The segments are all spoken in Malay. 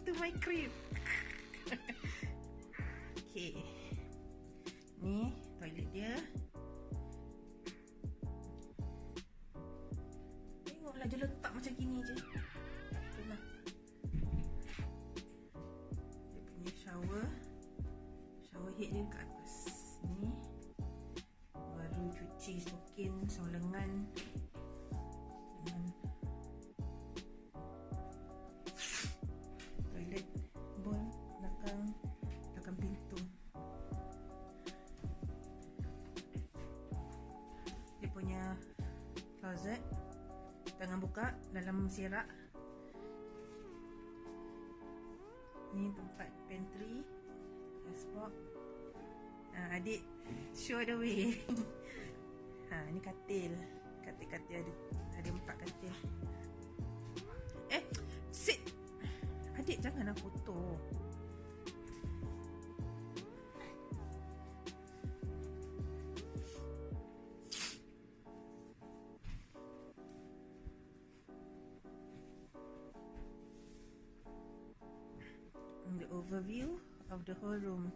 to my crib. Okay. Ni toilet dia. Tengoklah dia letak macam gini je. Tengok. Dia punya shower head dia kat atas ni. Baru cuci stokin, saung lengan. Toilet bowl belakang pintu. Dia punya closet, tangan buka dalam serak. Ni tempat pantry, dashboard. Adik show the way. Ni katil. Katil ada 4 katil. Sit. Adik janganlah kotor. The overview of the whole room.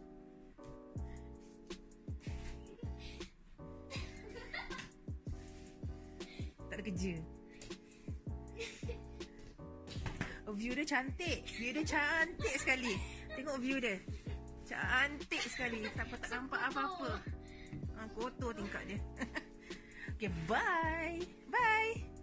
Tak ada kerja. View dia cantik. View dia cantik sekali. Tengok view dia. Cantik sekali. Tak nampak apa-apa. Kotor tingkap dia. Okay, bye. Bye.